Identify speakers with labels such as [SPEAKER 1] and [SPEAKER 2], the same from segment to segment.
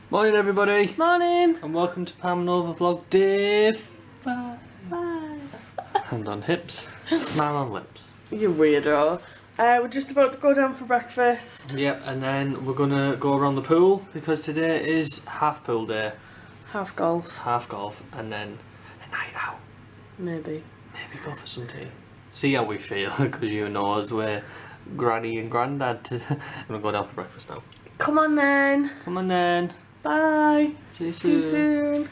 [SPEAKER 1] Morning everybody!
[SPEAKER 2] Morning!
[SPEAKER 1] And welcome to Palmanova vlog day 5. Hand on hips, smile on lips.
[SPEAKER 2] You weirdo. We're just about to go down for breakfast.
[SPEAKER 1] Yep, and then we're gonna go around the pool because today is half pool day.
[SPEAKER 2] Half golf.
[SPEAKER 1] Half golf and then a night out.
[SPEAKER 2] Maybe.
[SPEAKER 1] Maybe go for some tea. See how we feel because you know us, we're granny and granddad. I'm gonna go down for breakfast now.
[SPEAKER 2] Come on then.
[SPEAKER 1] Come on then.
[SPEAKER 2] Bye.
[SPEAKER 1] See you
[SPEAKER 2] See you soon.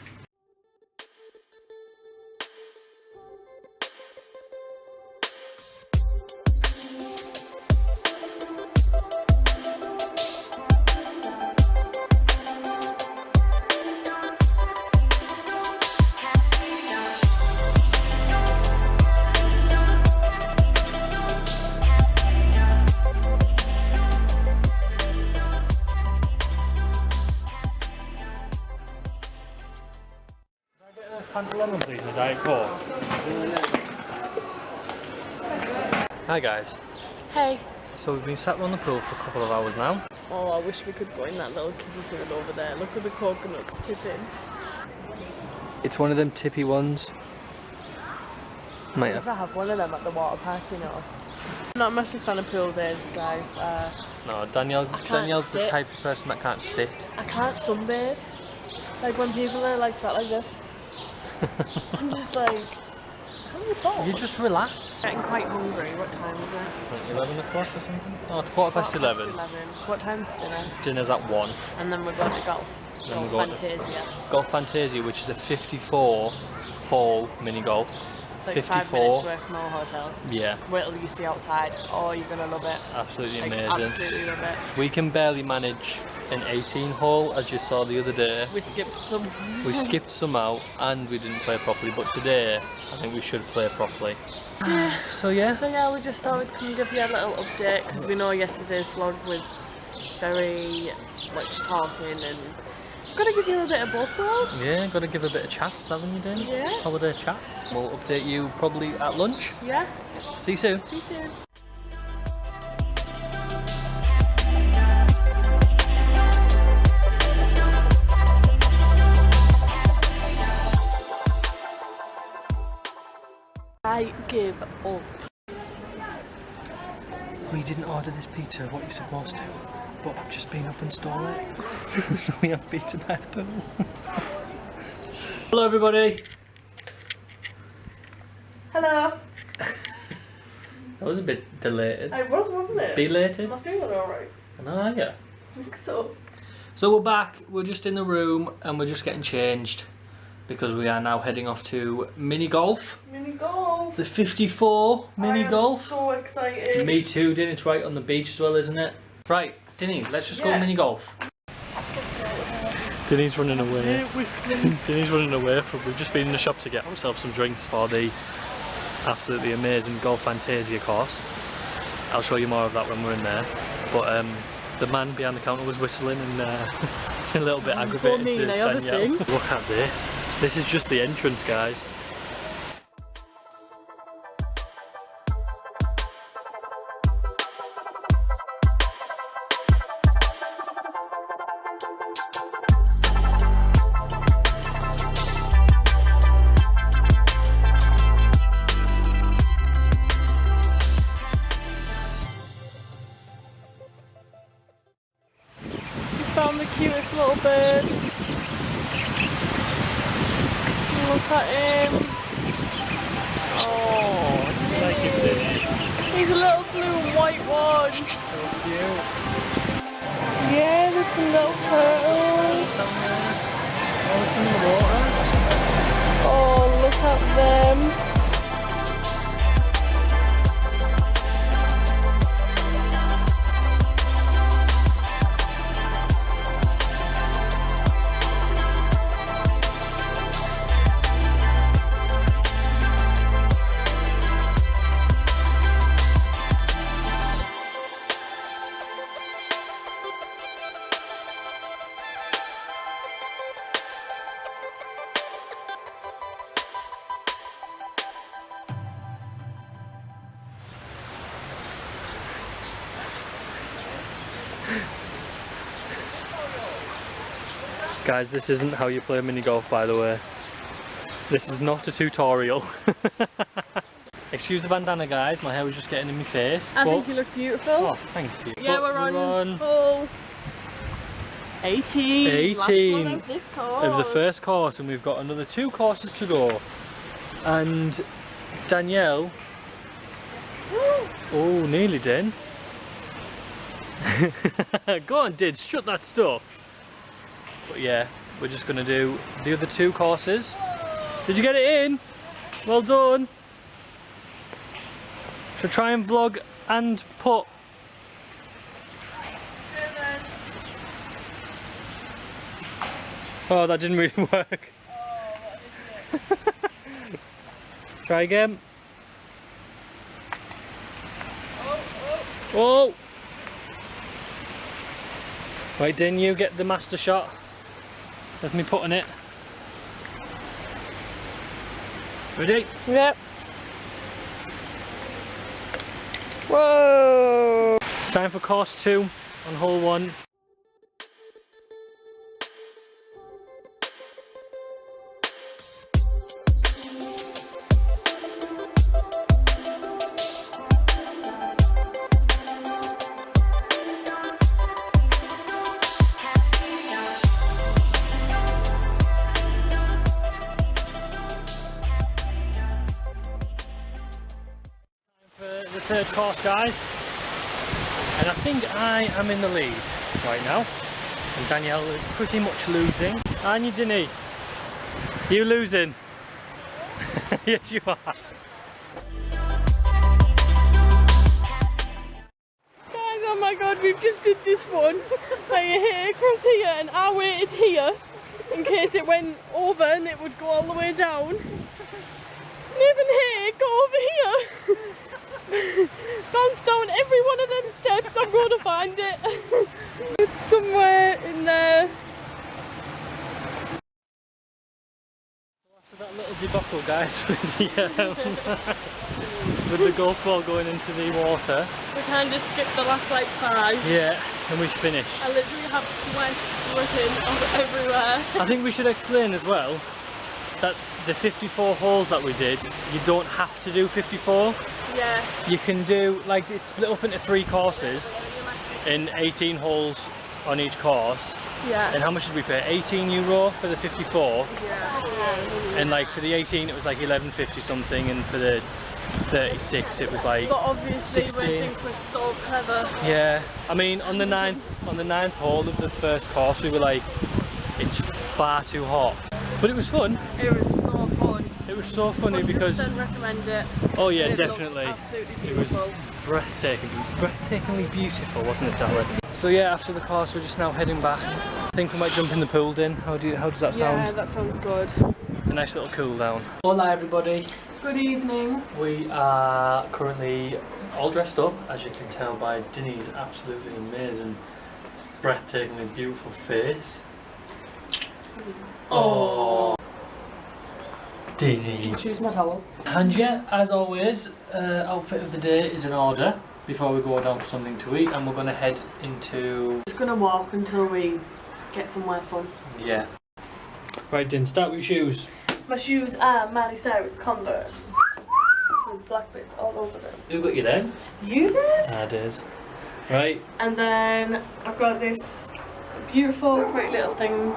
[SPEAKER 1] Fanta lemon please and a Diet Coke. Hi guys.
[SPEAKER 2] Hey.
[SPEAKER 1] So we've been sat around the pool for a couple of hours now.
[SPEAKER 2] Oh, I wish we could go in that little kiddie pool over there. Look at the coconuts tipping.
[SPEAKER 1] It's one of them tippy ones. Might
[SPEAKER 2] If I have one of them at the water park, you know. I'm not a massive fan of pool days, guys.
[SPEAKER 1] No, Danielle's the
[SPEAKER 2] sit.
[SPEAKER 1] type of person that can't sit.
[SPEAKER 2] I can't sunbathe. Like when people are like sat like this. I'm just like, how are you bored?
[SPEAKER 1] You just relax.
[SPEAKER 2] Getting quite hungry. What time is it?
[SPEAKER 1] Like 11 o'clock or something? Oh, it's quarter past 11.
[SPEAKER 2] What time's dinner?
[SPEAKER 1] Dinner's at 1.
[SPEAKER 2] And then we're going to golf.
[SPEAKER 1] Then we're
[SPEAKER 2] Golf
[SPEAKER 1] going to
[SPEAKER 2] Fantasia.
[SPEAKER 1] Golf Fantasia, which is a 54-hole mini golf.
[SPEAKER 2] It's like 5 minutes away from our hotel.
[SPEAKER 1] Yeah.
[SPEAKER 2] Wait till you see outside. Oh, you're going to love it.
[SPEAKER 1] Absolutely
[SPEAKER 2] like,
[SPEAKER 1] amazing.
[SPEAKER 2] Absolutely love it.
[SPEAKER 1] We can barely manage an 18-hole, as you saw the other day.
[SPEAKER 2] We skipped some.
[SPEAKER 1] We skipped some out and we didn't play properly, but today I think we should play properly. So yeah,
[SPEAKER 2] we just thought we'd come give you a little update because we know yesterday's vlog was very much talking and gotta give you a bit of both worlds.
[SPEAKER 1] yeah, got to give a bit of chats, haven't you, Dan?
[SPEAKER 2] Yeah.
[SPEAKER 1] Holiday chats. We'll update you probably at lunch.
[SPEAKER 2] Yeah.
[SPEAKER 1] See you soon.
[SPEAKER 2] See you soon. I give up.
[SPEAKER 1] We didn't order this pizza, what you're supposed to, but I've just been up and stole it. So we have pizza by the pool. Hello everybody.
[SPEAKER 2] Hello.
[SPEAKER 1] That was a bit delayed.
[SPEAKER 2] I was, wasn't it?
[SPEAKER 1] Belated?
[SPEAKER 2] I feeling alright.
[SPEAKER 1] I know, yeah.
[SPEAKER 2] I think so.
[SPEAKER 1] So we're back, we're just in the room and we're just getting changed because we are now heading off to mini golf.
[SPEAKER 2] Mini golf.
[SPEAKER 1] The 54 mini golf.
[SPEAKER 2] I'm so excited.
[SPEAKER 1] Me too, Din. It's right on the beach as well, isn't it? Right, Dinny, let's just go
[SPEAKER 2] Yeah.
[SPEAKER 1] mini golf. Dinny's running away. Dinny's running away from. We've just been in the shop to get ourselves some drinks for the absolutely amazing Golf Fantasia course. I'll show you more of that when we're in there. But the man behind the counter was whistling and it's a little bit aggravated
[SPEAKER 2] mean,
[SPEAKER 1] to
[SPEAKER 2] I have a
[SPEAKER 1] Danielle.
[SPEAKER 2] thing.
[SPEAKER 1] Look at this. This is just the entrance, guys.
[SPEAKER 2] Found the cutest little bird. Look at him. Oh,
[SPEAKER 1] Thank you, Dinny.
[SPEAKER 2] he's a little blue and white one.
[SPEAKER 1] So cute.
[SPEAKER 2] Yeah, there's some little turtles.
[SPEAKER 1] Oh, it's in the water.
[SPEAKER 2] Oh, look at them.
[SPEAKER 1] Guys, this isn't how you play mini golf, by the way. This is not a tutorial. Excuse the bandana, guys, my hair was just getting in my face.
[SPEAKER 2] I think you look beautiful.
[SPEAKER 1] Oh, thank you.
[SPEAKER 2] Yeah, we're on hole 18.
[SPEAKER 1] 18
[SPEAKER 2] last one of this course.
[SPEAKER 1] Of the first course, and we've got another 2 courses to go. And Danielle, oh, nearly done. Go on, Did, shut that stuff. But yeah, we're just gonna do the other 2 courses. Did you get it in? Well done. Should try and vlog and put. Oh, that didn't really work. Try again. Oh! Right, didn't you get the master shot of me putting it? Ready?
[SPEAKER 2] Yep. Whoa!
[SPEAKER 1] Time for course 2 on hole 1. The third course, guys, and I think I am in the lead right now, and Danielle is pretty much losing. And you didn't. You losing? Yes, you are.
[SPEAKER 2] Guys, oh my god, we've just did this one. Like, you hit it across here, and I waited here in case it went over and it would go all the way down. Even here, go over here. Bounce down every one of them steps. I'm going to find it. It's somewhere in there.
[SPEAKER 1] After that little debacle, guys, with the golf ball going into the water,
[SPEAKER 2] We kind of skipped the last like 5.
[SPEAKER 1] yeah, and we finished.
[SPEAKER 2] I literally have sweat dripping everywhere.
[SPEAKER 1] I think we should explain as well that the 54 holes that we did, you don't have to do 54.
[SPEAKER 2] Yeah.
[SPEAKER 1] You can do, like, it's split up into 3 courses in 18 holes on each course.
[SPEAKER 2] Yeah.
[SPEAKER 1] And how much did we pay? €18 for the 54.
[SPEAKER 2] Yeah.
[SPEAKER 1] And like for the 18 it was like 11.50 something, and for the 36 it was like
[SPEAKER 2] But obviously
[SPEAKER 1] 16.
[SPEAKER 2] we think we're so clever.
[SPEAKER 1] Yeah, I mean on the ninth hole of the first course we were like, it's far too hot. But it was fun.
[SPEAKER 2] It was so fun.
[SPEAKER 1] It was so funny because
[SPEAKER 2] 100% recommend it.
[SPEAKER 1] oh yeah,
[SPEAKER 2] It
[SPEAKER 1] definitely.
[SPEAKER 2] looks absolutely
[SPEAKER 1] It was
[SPEAKER 2] beautiful.
[SPEAKER 1] breathtakingly beautiful, wasn't it, darling? So yeah, after the course we're just now heading back. I think we might jump in the pool then. How does that sound?
[SPEAKER 2] Yeah, that sounds good.
[SPEAKER 1] A nice little cool down. Hola everybody.
[SPEAKER 2] Good evening.
[SPEAKER 1] We are currently all dressed up, as you can tell by Dinny's absolutely amazing, breathtakingly beautiful face. Oh, Dinny.
[SPEAKER 2] Choose my towel.
[SPEAKER 1] And yeah, as always, outfit of the day is in order before we go down for something to eat, and we're going to head into...
[SPEAKER 2] Just gonna walk until we get somewhere fun.
[SPEAKER 1] Yeah. Right, Din, start with your shoes.
[SPEAKER 2] My shoes are Miley Cyrus Converse with black bits all over them.
[SPEAKER 1] Who got you then?
[SPEAKER 2] You did?
[SPEAKER 1] I did. Right.
[SPEAKER 2] And then I've got this beautiful, pretty little thing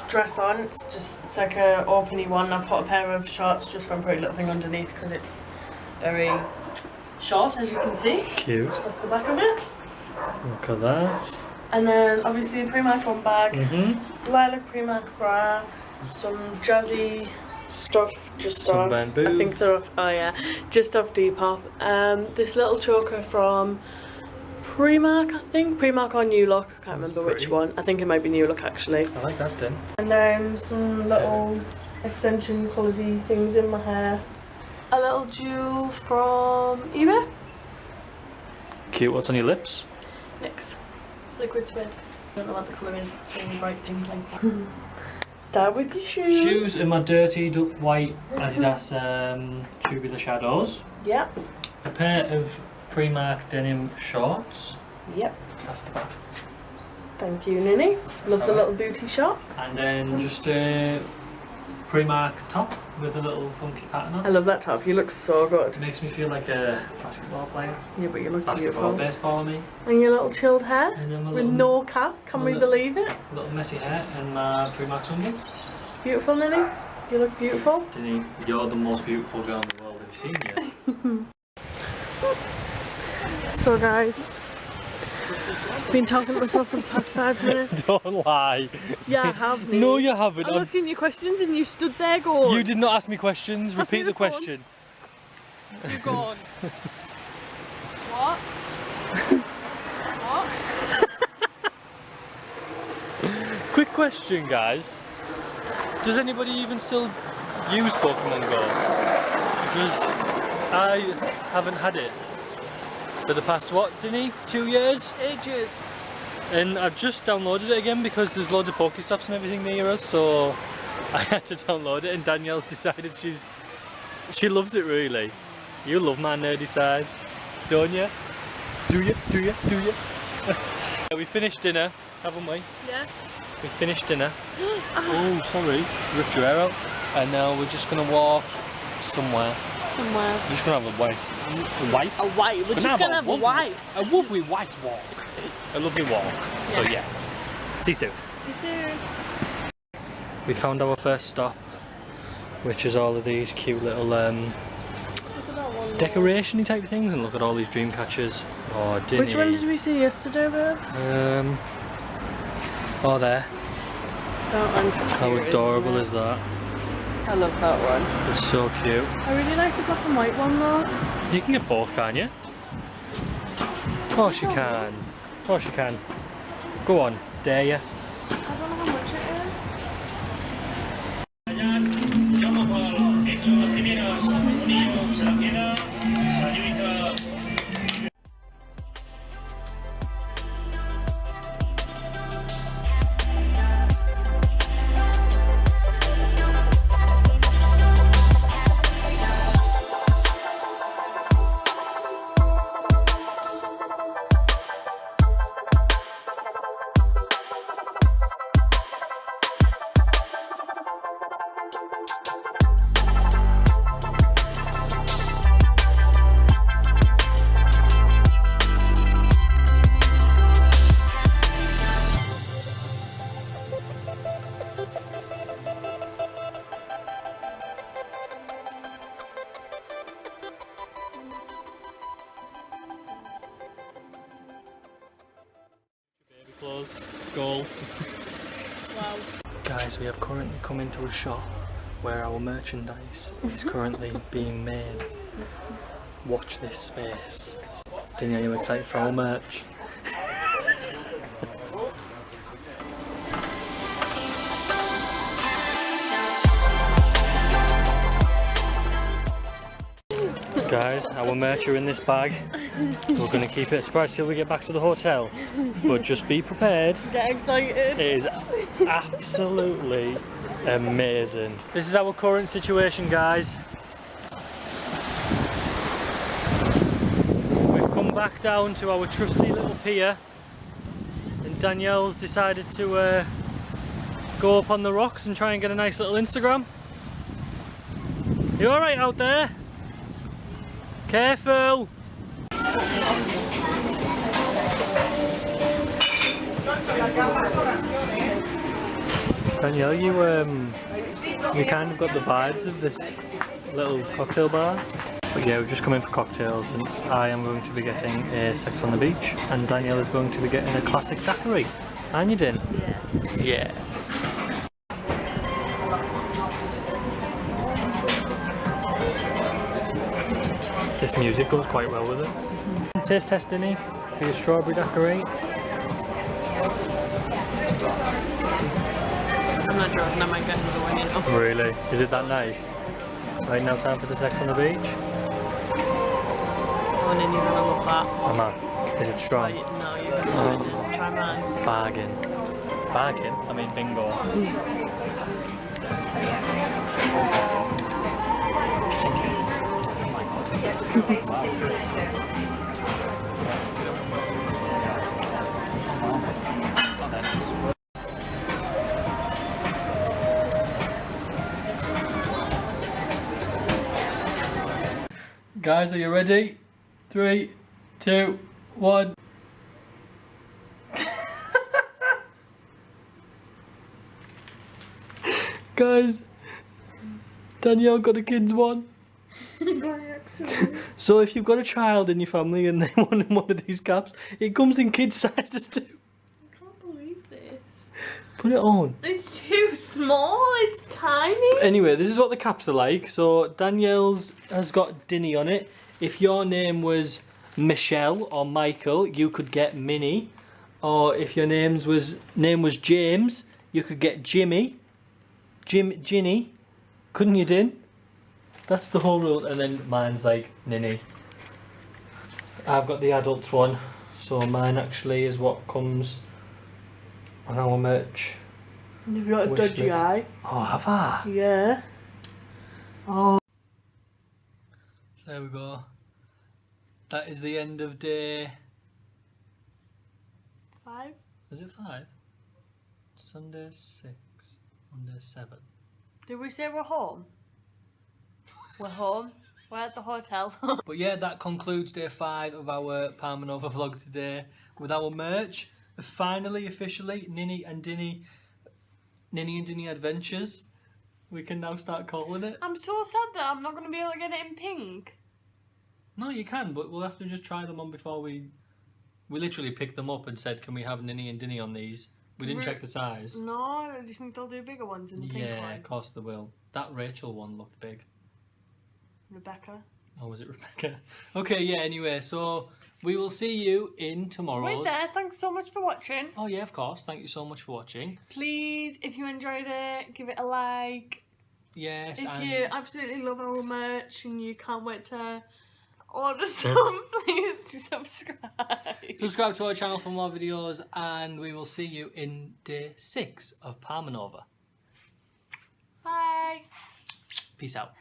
[SPEAKER 2] dress on. It's like a openy one. I've put a pair of shorts just from Pretty Little Thing underneath because it's very short, as you can see.
[SPEAKER 1] Cute.
[SPEAKER 2] That's the back of it.
[SPEAKER 1] Look at that.
[SPEAKER 2] And then obviously a Primark one bag, lilac Primark bra, some jazzy stuff just
[SPEAKER 1] Sunburn
[SPEAKER 2] off. I think
[SPEAKER 1] boots.
[SPEAKER 2] they're off. Oh yeah, just off Depop. This little choker from Primark, I think. Primark or New Look, I can't remember which one. I think it might be New Look actually.
[SPEAKER 1] I like that then.
[SPEAKER 2] And then some little extension colour-y things in my hair. A little jewel from eBay.
[SPEAKER 1] Cute. What's on your lips?
[SPEAKER 2] NYX. Liquid Suede. I don't know what the colour is. It's really bright pink like. Start with your shoes.
[SPEAKER 1] Shoes in my dirty white Adidas Tubular Shadows.
[SPEAKER 2] Yep.
[SPEAKER 1] A pair of Primark denim shorts.
[SPEAKER 2] Yep.
[SPEAKER 1] That's the back.
[SPEAKER 2] Thank you, Ninny. Love the little booty shot.
[SPEAKER 1] And then just a Primark top with a little funky pattern on.
[SPEAKER 2] I love that top. You look so good.
[SPEAKER 1] It makes me feel like a basketball player.
[SPEAKER 2] Yeah, but you look
[SPEAKER 1] Basketball,
[SPEAKER 2] beautiful.
[SPEAKER 1] baseball, I mean.
[SPEAKER 2] And your little chilled hair
[SPEAKER 1] And then
[SPEAKER 2] with no cap. Can we believe it?
[SPEAKER 1] Little messy hair and my Primark sunglasses.
[SPEAKER 2] Beautiful, Ninny. You look beautiful.
[SPEAKER 1] Dinny, you're the most beautiful girl in the world. Have you seen you?
[SPEAKER 2] So guys, been talking to myself for the past 5 minutes.
[SPEAKER 1] Don't lie.
[SPEAKER 2] Yeah, I have. Ninny.
[SPEAKER 1] No, you haven't.
[SPEAKER 2] I'm asking you questions and you stood there going.
[SPEAKER 1] You did not ask me questions.
[SPEAKER 2] Ask me
[SPEAKER 1] Repeat
[SPEAKER 2] the
[SPEAKER 1] the question.
[SPEAKER 2] You're gone. What? What?
[SPEAKER 1] Quick question, guys. Does anybody even still use Pokemon Go? Because I haven't had it for the past, what, Dinny? 2 years?
[SPEAKER 2] Ages.
[SPEAKER 1] And I've just downloaded it again because there's loads of Pokestops and everything near us, so I had to download it, and Danielle's decided she loves it really. You love my nerdy side, don't you? Do you? Do you? Do you? We finished dinner, haven't we?
[SPEAKER 2] Yeah.
[SPEAKER 1] We finished dinner. Oh, sorry, ripped your hair out. And now we're just gonna walk somewhere.
[SPEAKER 2] Somewhere.
[SPEAKER 1] We're just gonna have a white.
[SPEAKER 2] A white. We're just gonna have a white.
[SPEAKER 1] A lovely white walk. A lovely walk. So yeah. See you soon.
[SPEAKER 2] See you soon.
[SPEAKER 1] We found our first stop, which is all of these cute little decoration-y type of things, and look at all these dream catchers. Oh, Dinny.
[SPEAKER 2] Which one did we see yesterday, babes?
[SPEAKER 1] Oh, there.
[SPEAKER 2] That one's cute.
[SPEAKER 1] How adorable is that?
[SPEAKER 2] I love that one.
[SPEAKER 1] It's so cute.
[SPEAKER 2] I really like the black and white one though.
[SPEAKER 1] You can get both, can't you? Of course you can. Of course you can. Go on, dare you?
[SPEAKER 2] I don't know how much it is.
[SPEAKER 1] Clothes, goals.
[SPEAKER 2] Wow.
[SPEAKER 1] Guys, we have currently come into a shop where our merchandise is currently being made. Watch this space. Dinny, are you excited for our merch? Guys, our merch are in this bag. We're going to keep it a surprise till we get back to the hotel. But just be prepared.
[SPEAKER 2] Get excited.
[SPEAKER 1] It is absolutely amazing. This is our current situation, guys. We've come back down to our trusty little pier, and Danielle's decided to go up on the rocks and try and get a nice little Instagram. You alright out there? Careful! Danielle, you kind of got the vibes of this little cocktail bar. But yeah, we've just come in for cocktails, and I am going to be getting a Sex on the Beach, and Danielle is going to be getting a classic daiquiri. Aren't you, Din? Yeah. Yeah. This music goes quite well with it. Taste test, Dinny, for your strawberry daiquiri.
[SPEAKER 2] I'm not joking, I might get another one, you know.
[SPEAKER 1] Really? Is it that nice? Right, now time for the Sex on the Beach.
[SPEAKER 2] Oh, and then you're gonna love that.
[SPEAKER 1] Oh man, is it strong?
[SPEAKER 2] No, you're gonna try mine.
[SPEAKER 1] Bargain. Bargain? I mean bingo. Guys, are you ready? 3, 2, 1. Guys, Danielle got a kids one.
[SPEAKER 2] By accident.
[SPEAKER 1] So if you've got a child in your family and they want one of these caps, it comes in kids sizes too.
[SPEAKER 2] I can't believe this.
[SPEAKER 1] Put it on.
[SPEAKER 2] It's too small, it's tiny.
[SPEAKER 1] Anyway, this is what the caps are like. So Danielle's has got Dinny on it. If your name was Michelle or Michael, you could get Minnie. Or if your name was James, you could get Jimmy. Ginny. Couldn't you, Din? That's the whole rule. And then mine's like Ninny. I've got the adults one. So mine actually is what comes on our merch.
[SPEAKER 2] You've got a
[SPEAKER 1] Wish
[SPEAKER 2] dodgy
[SPEAKER 1] list.
[SPEAKER 2] eye.
[SPEAKER 1] Oh, have I?
[SPEAKER 2] Yeah.
[SPEAKER 1] Oh. There we go. That is the end of day...
[SPEAKER 2] 5.
[SPEAKER 1] Is it 5? Sunday 6. Monday 7.
[SPEAKER 2] Did we say we're home? We're home. We're at the hotel.
[SPEAKER 1] But yeah, that concludes day 5 of our Palmanova vlog today with our merch. Finally, officially, Ninny and Dinny Adventures. We can now start calling it.
[SPEAKER 2] I'm so sad that I'm not going to be able to get it in pink.
[SPEAKER 1] No, you can, but we'll have to just try them on before we literally picked them up and said, can we have Ninny and Dinny on these? We didn't check the size.
[SPEAKER 2] No, do you think they'll do bigger ones in the pink
[SPEAKER 1] Yeah,
[SPEAKER 2] one?
[SPEAKER 1] of course they will. That Rachel one looked big.
[SPEAKER 2] Rebecca.
[SPEAKER 1] Oh, was it Rebecca? Okay, yeah, anyway, so we will see you in tomorrow's...
[SPEAKER 2] Wait there, thanks so much for watching.
[SPEAKER 1] Oh yeah, of course. Thank you so much for watching.
[SPEAKER 2] Please, if you enjoyed it, give it a like.
[SPEAKER 1] Yes,
[SPEAKER 2] If
[SPEAKER 1] and...
[SPEAKER 2] you absolutely love our merch and you can't wait to order some, please subscribe.
[SPEAKER 1] subscribe to our channel for more videos, and we will see you in day 6 of Palmanova.
[SPEAKER 2] Bye.
[SPEAKER 1] Peace out.